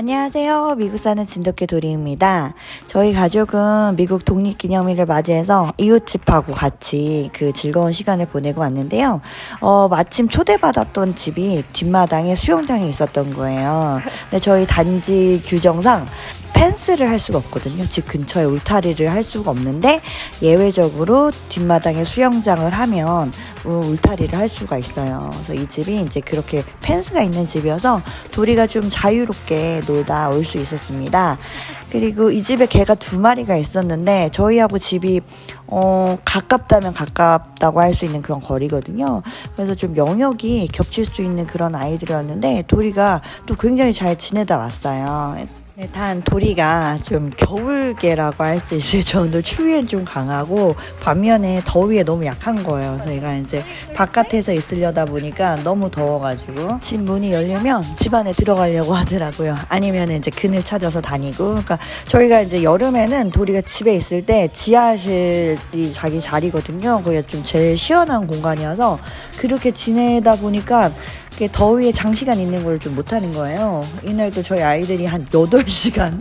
안녕하세요. 미국 사는 진돗개 도리입니다. 저희 가족은 미국 독립기념일을 맞이해서 이웃집하고 같이 그 즐거운 시간을 보내고 왔는데요. 마침 초대받았던 집이 뒷마당에 수영장이 있었던 거예요. 근데 저희 단지 규정상 펜스를 할 수가 없거든요. 집 근처에 울타리를 할 수가 없는데 예외적으로 뒷마당에 수영장을 하면 울타리를 할 수가 있어요. 그래서 이 집이 이제 그렇게 펜스가 있는 집이어서 도리가 좀 자유롭게 놀다 올 수 있었습니다. 그리고 이 집에 개가 2마리가 있었는데 저희하고 집이 가깝다면 가깝다고 할 수 있는 그런 거리거든요. 그래서 좀 영역이 겹칠 수 있는 그런 아이들이었는데 도리가 또 굉장히 잘 지내다 왔어요. 네, 단 도리가 좀 겨울개라고 할 수 있을 정도로 추위엔 좀 강하고 반면에 더위에 너무 약한 거예요. 저희가 이제 바깥에서 있으려다 보니까 너무 더워가지고 집 문이 열리면 집 안에 들어가려고 하더라고요. 아니면 이제 그늘 찾아서 다니고. 그러니까 저희가 이제 여름에는 도리가 집에 있을 때 지하실이 자기 자리거든요. 그게 좀 제일 시원한 공간이어서 그렇게 지내다 보니까 더위에 장시간 있는 걸 좀 못하는 거예요. 이날도 저희 아이들이 한 8시간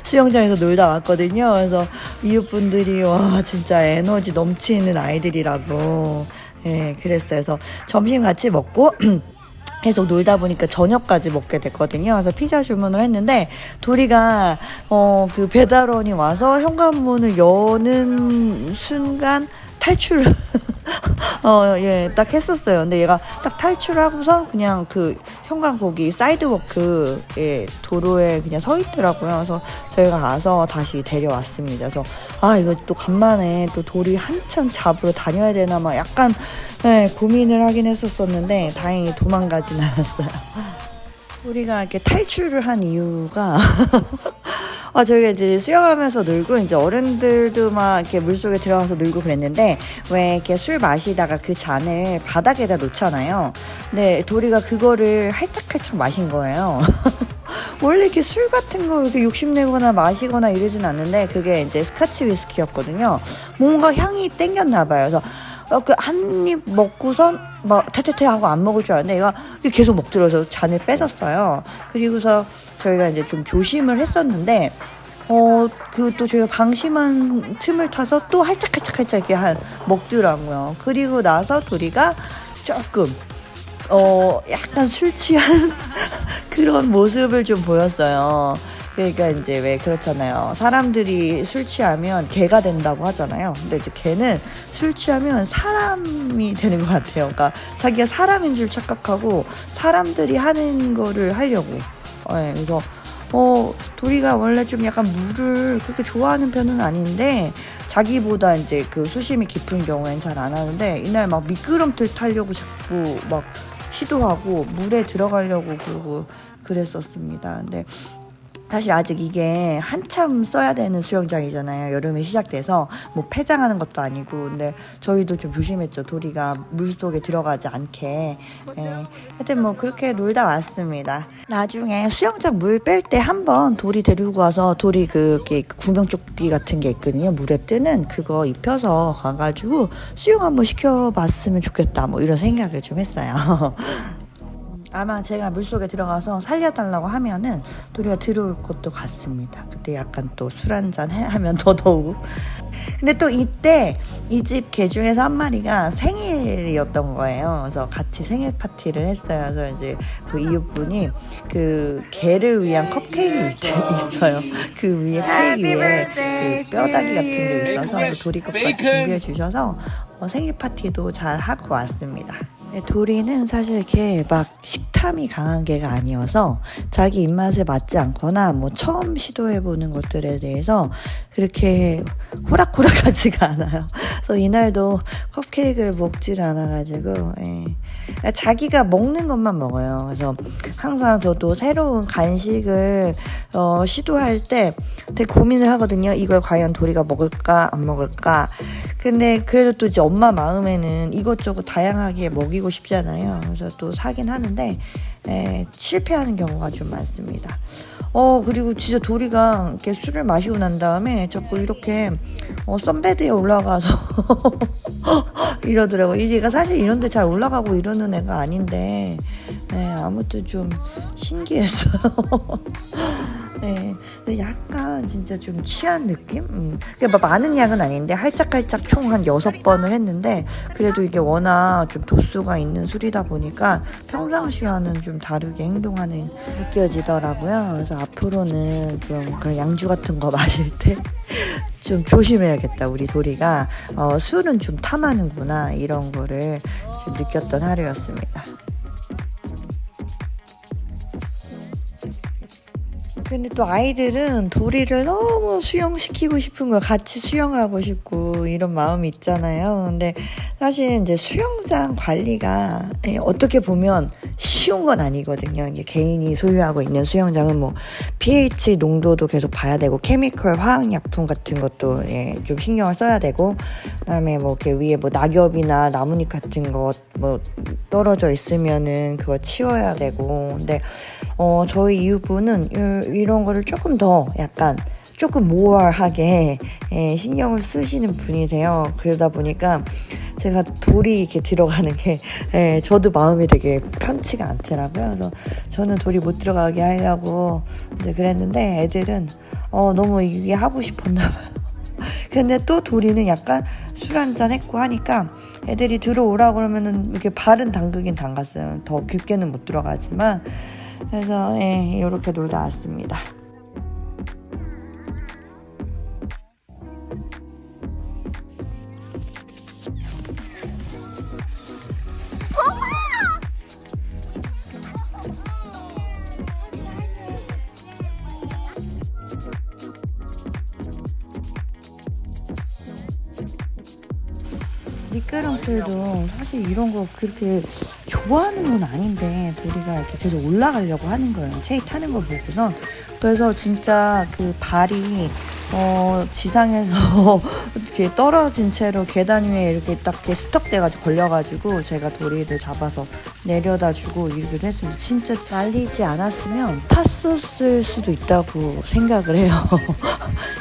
수영장에서 놀다 왔거든요. 그래서 이웃분들이 와 진짜 에너지 넘치는 아이들이라고 그랬어요. 그래서 점심 같이 먹고 계속 놀다 보니까 저녁까지 먹게 됐거든요. 그래서 피자 주문을 했는데 도리가 그 배달원이 와서 현관문을 여는 순간 탈출을 딱 했었어요. 근데 얘가 딱 탈출을 하고서 그냥 그 현관 거기 사이드워크 도로에 그냥 서 있더라고요. 그래서 저희가 가서 다시 데려왔습니다. 그래서 이거 또 간만에 또 도리 한참 잡으러 다녀야 되나 막 약간 고민을 하긴 했었었는데 다행히 도망가진 않았어요. 도리가 이렇게 탈출을 한 이유가 저희가 이제 수영하면서 놀고, 이제 어른들도 막 이렇게 물속에 들어가서 놀고 그랬는데, 왜 이렇게 술 마시다가 그 잔을 바닥에다 놓잖아요. 근데 도리가 그거를 할짝할짝 마신 거예요. 원래 이렇게 술 같은 거 이렇게 욕심내거나 마시거나 이러진 않는데, 그게 이제 스카치 위스키였거든요. 뭔가 향이 땡겼나 봐요. 그래서 그 한 입 먹고선 막 퇴퇴퇴 하고 안 먹을 줄 알았는데 얘가 계속 먹들어서 잔을 뺏었어요. 그리고서 저희가 이제 좀 조심을 했었는데 그 또 저희가 방심한 틈을 타서 또 할짝할짝 이렇게 먹더라고요. 그리고 나서 도리가 조금 약간 술 취한 그런 모습을 좀 보였어요. 그러니까 이제 왜 그렇잖아요. 사람들이 술 취하면 개가 된다고 하잖아요. 근데 이제 개는 술 취하면 사람이 되는 것 같아요. 그러니까 자기가 사람인 줄 착각하고 사람들이 하는 거를 하려고. 그래서 도리가 원래 좀 약간 물을 그렇게 좋아하는 편은 아닌데 자기보다 이제 그 수심이 깊은 경우엔 잘 안 하는데 이날 막 미끄럼틀 타려고 자꾸 막 시도하고 물에 들어가려고 그러고 그랬었습니다. 근데 사실 아직 이게 한참 써야 되는 수영장이잖아요. 여름에 시작돼서 뭐 폐장하는 것도 아니고. 근데 저희도 좀 조심했죠. 도리가 물속에 들어가지 않게. 하여튼 뭐 그렇게 놀다 왔습니다. 나중에 수영장 물 뺄 때 한번 도리 데리고 가서 도리 그게 구명조끼 같은 게 있거든요. 물에 뜨는 그거 입혀서 가가지고 수영 한번 시켜봤으면 좋겠다. 뭐 이런 생각을 좀 했어요. 아마 제가 물속에 들어가서 살려달라고 하면은 도리가 들어올 것도 같습니다. 그때 약간 또 술 한잔 하면 더더욱. 근데 또 이때 이 집 개 중에서 한 마리가 생일이었던 거예요. 그래서 같이 생일 파티를 했어요. 그래서 이제 그 이웃분이 그 개를 위한 컵케이크 있어요. 그 위에 케이크 위에 그 뼈다귀 같은 게 있어서 그 도리 것까지 준비해 주셔서 생일 파티도 잘 하고 왔습니다. 도리는 사실 이렇게 막 식탐이 강한 개가 아니어서 자기 입맛에 맞지 않거나 뭐 처음 시도해보는 것들에 대해서 그렇게 호락호락하지가 않아요. 그래서 이날도 컵케이크를 먹지를 않아가지고 자기가 먹는 것만 먹어요. 그래서 항상 저도 새로운 간식을 시도할 때 되게 고민을 하거든요. 이걸 과연 도리가 먹을까 안 먹을까. 근데 그래도 또 이제 엄마 마음에는 이것저것 다양하게 먹이고 싶잖아요. 그래서 또 사긴 하는데 실패하는 경우가 좀 많습니다. 그리고 진짜 도리가 이렇게 술을 마시고 난 다음에 자꾸 이렇게 썬베드에 올라가서 이러더라고. 이제가 사실 이런데 잘 올라가고 이러는 애가 아닌데, 네, 아무튼 좀 신기했어요. 네, 약간 진짜 좀 취한 느낌? 그러니까 많은 양은 아닌데 할짝할짝 총 한 6번을 했는데 그래도 이게 워낙 좀 도수가 있는 술이다 보니까 평상시와는 좀 다르게 행동하는 느껴지더라고요. 그래서 앞으로는 좀 그런 양주 같은 거 마실 때 좀 조심해야겠다. 우리 도리가 술은 좀 탐하는구나 이런 거를 좀 느꼈던 하루였습니다. 근데 또 아이들은 도리를 너무 수영시키고 싶은 거야. 같이 수영하고 싶고 이런 마음이 있잖아요. 근데 사실 이제 수영장 관리가 어떻게 보면 쉬운 건 아니거든요. 이제 개인이 소유하고 있는 수영장은 뭐 pH 농도도 계속 봐야 되고 케미컬 화학약품 같은 것도 좀 신경을 써야 되고 그다음에 뭐 이렇게 위에 뭐 낙엽이나 나뭇잎 같은 거 뭐 떨어져 있으면은 그거 치워야 되고 근데 저희 이웃분은 이런 거를 조금 더 약간 조금 모월하게 신경을 쓰시는 분이세요. 그러다 보니까 제가 돌이 이렇게 들어가는 게 저도 마음이 되게 편치가 않더라고요. 그래서 저는 돌이 못 들어가게 하려고 이제 그랬는데 애들은 너무 이게 하고 싶었나 봐요. 근데 또 도리는 약간 술 한잔 했고 하니까 애들이 들어오라 그러면은 이렇게 발은 담그긴 담갔어요. 더 깊게는 못 들어가지만 그래서 이렇게 놀다 왔습니다. 미끄럼틀도 사실 이런 거 그렇게 좋아하는 건 아닌데 도리가 이렇게 계속 올라가려고 하는 거예요. 체이 타는 거 보고선. 그래서 진짜 그 발이 지상에서 이렇게 떨어진 채로 계단 위에 이렇게 딱 이렇게 스톡돼가지고 걸려가지고 제가 도리를 잡아서 내려다주고 이러기도 했습니다. 진짜 말리지 않았으면 탔었을 수도 있다고 생각을 해요.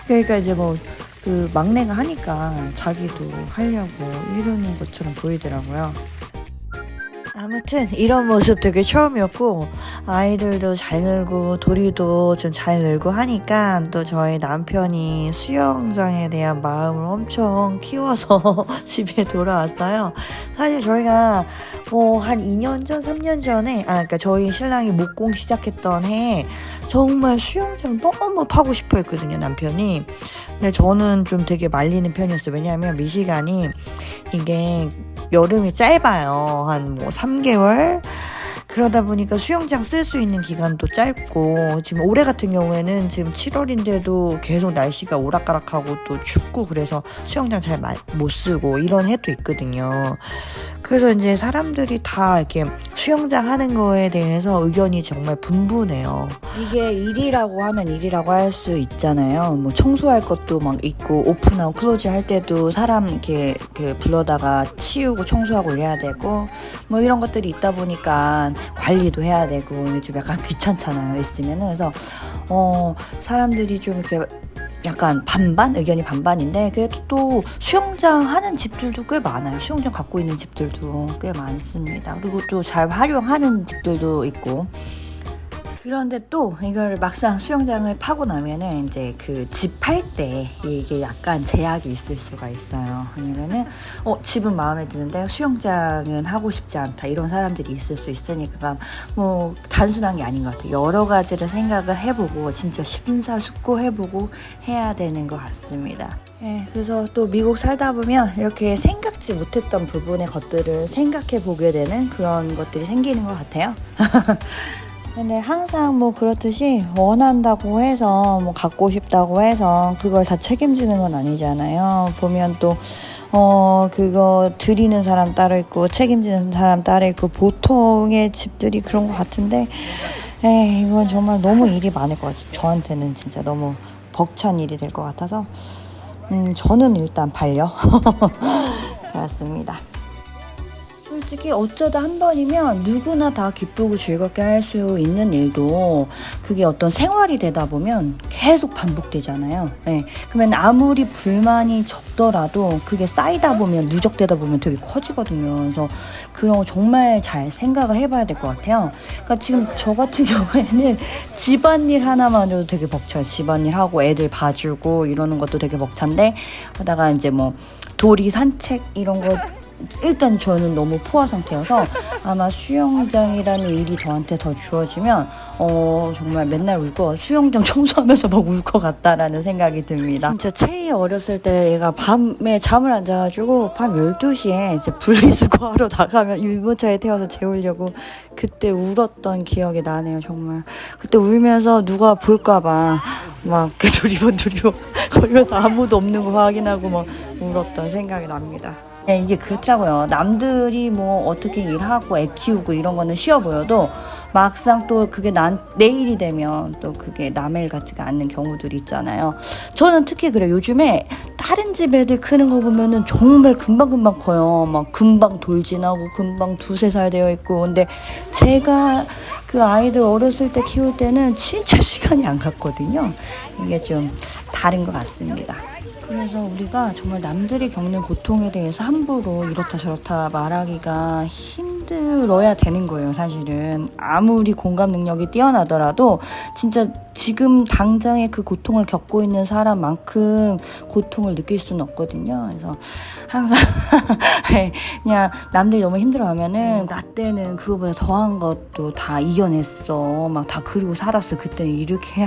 그러니까 이제 뭐 그 막내가 하니까 자기도 하려고 이러는 것처럼 보이더라고요. 아무튼 이런 모습 되게 처음이었고 아이들도 잘 놀고 도리도 좀 잘 놀고 하니까 또 저희 남편이 수영장에 대한 마음을 엄청 키워서 집에 돌아왔어요. 사실 저희가 한 2년 전, 3년 전에 그러니까 저희 신랑이 목공 시작했던 해에 정말 수영장 너무 파고 싶어 했거든요, 남편이. 근데 저는 좀 되게 말리는 편이었어요. 왜냐하면 미시간이 이게 여름이 짧아요. 한 3개월? 그러다 보니까 수영장 쓸 수 있는 기간도 짧고 지금 올해 같은 경우에는 지금 7월인데도 계속 날씨가 오락가락하고 또 춥고 그래서 수영장 잘 못 쓰고 이런 해도 있거든요. 그래서 이제 사람들이 다 이렇게 수영장 하는 거에 대해서 의견이 정말 분분해요. 이게 일이라고 하면 일이라고 할 수 있잖아요. 뭐 청소할 것도 막 있고 오픈하고 클로즈 할 때도 사람 이렇게 불러다가 치우고 청소하고 이래야 되고 뭐 이런 것들이 있다 보니까 관리도 해야 되고 좀 약간 귀찮잖아요. 있으면은. 그래서 사람들이 좀 이렇게 약간 반반? 의견이 반반인데 그래도 또 수영장 하는 집들도 꽤 많아요. 수영장 갖고 있는 집들도 꽤 많습니다. 그리고 또 잘 활용하는 집들도 있고 그런데 또 이걸 막상 수영장을 파고 나면은 이제 그 집 팔 때 이게 약간 제약이 있을 수가 있어요. 아니면은 집은 마음에 드는데 수영장은 하고 싶지 않다 이런 사람들이 있을 수 있으니까 뭐 단순한 게 아닌 것 같아요. 여러 가지를 생각을 해보고 진짜 심사숙고해보고 해야 되는 것 같습니다. 그래서 또 미국 살다 보면 이렇게 생각지 못했던 부분의 것들을 생각해 보게 되는 그런 것들이 생기는 것 같아요. 근데 항상 뭐 그렇듯이 원한다고 해서 뭐 갖고 싶다고 해서 그걸 다 책임지는 건 아니잖아요. 보면 또 그거 드리는 사람 따로 있고 책임지는 사람 따로 있고 보통의 집들이 그런 것 같은데 이건 정말 너무 일이 많을 것 같아요. 저한테는 진짜 너무 벅찬 일이 될 것 같아서 저는 일단 반려 그렇습니다. 솔직히 어쩌다 한 번이면 누구나 다 기쁘고 즐겁게 할 수 있는 일도 그게 어떤 생활이 되다 보면 계속 반복되잖아요. 네. 그러면 아무리 불만이 적더라도 그게 쌓이다 보면 누적되다 보면 되게 커지거든요. 그래서 그런 거 정말 잘 생각을 해봐야 될 것 같아요. 그러니까 지금 저 같은 경우에는 집안일 하나만으로도 되게 벅차요. 집안일 하고 애들 봐주고 이러는 것도 되게 벅찬데 하다가 이제 뭐 도리 산책 이런 거 일단 저는 너무 포화 상태여서 아마 수영장이라는 일이 저한테 더 주어지면 정말 맨날 울 거 수영장 청소하면서 막 울 것 같다라는 생각이 듭니다. 진짜 채희 어렸을 때 얘가 밤에 잠을 안 자가지고 밤 12시에 이제 분리수거하러 나가면 유모차에 태워서 재우려고 그때 울었던 기억이 나네요. 정말 그때 울면서 누가 볼까봐 막 두리번 걸면서 아무도 없는 거 확인하고 막 울었던 생각이 납니다. 네, 이게 그렇더라고요. 남들이 뭐 어떻게 일하고 애 키우고 이런 거는 쉬워 보여도 막상 또 그게 내 일이 되면 또 그게 남의 일 같지가 않는 경우들이 있잖아요. 저는 특히 그래요. 요즘에 다른 집 애들 크는 거 보면은 정말 금방금방 커요. 막 금방 돌진하고 금방 2-3살 되어 있고. 근데 제가 그 아이들 어렸을 때 키울 때는 진짜 시간이 안 갔거든요. 이게 좀 다른 것 같습니다. 그래서 우리가 정말 남들이 겪는 고통에 대해서 함부로 이렇다 저렇다 말하기가 힘들어야 되는 거예요. 사실은 아무리 공감 능력이 뛰어나더라도 진짜 지금 당장에 그 고통을 겪고 있는 사람만큼 고통을 느낄 수는 없거든요. 그래서 항상 그냥 남들이 너무 힘들어하면은 나 때는 그거보다 더한 것도 다 이겨냈어, 막 다 그리고 살았어, 그때는 이렇게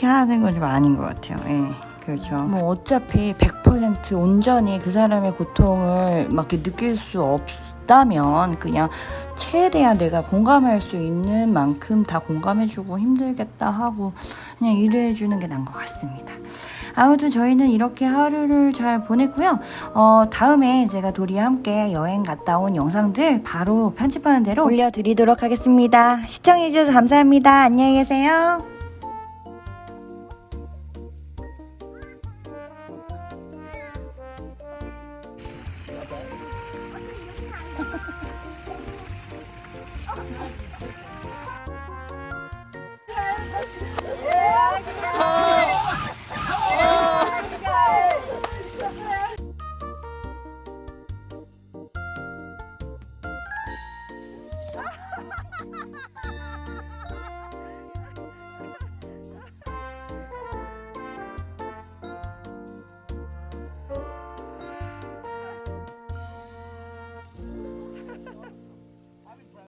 하는 건 좀 아닌 것 같아요. 예. 그렇죠. 뭐 어차피 100% 온전히 그 사람의 고통을 막 이렇게 느낄 수 없다면 그냥 최대한 내가 공감할 수 있는 만큼 다 공감해주고 힘들겠다 하고 그냥 이해해주는 게 나은 것 같습니다. 아무튼 저희는 이렇게 하루를 잘 보냈고요. 다음에 제가 도리와 함께 여행 갔다 온 영상들 바로 편집하는 대로 올려드리도록 하겠습니다. 시청해주셔서 감사합니다. 안녕히 계세요.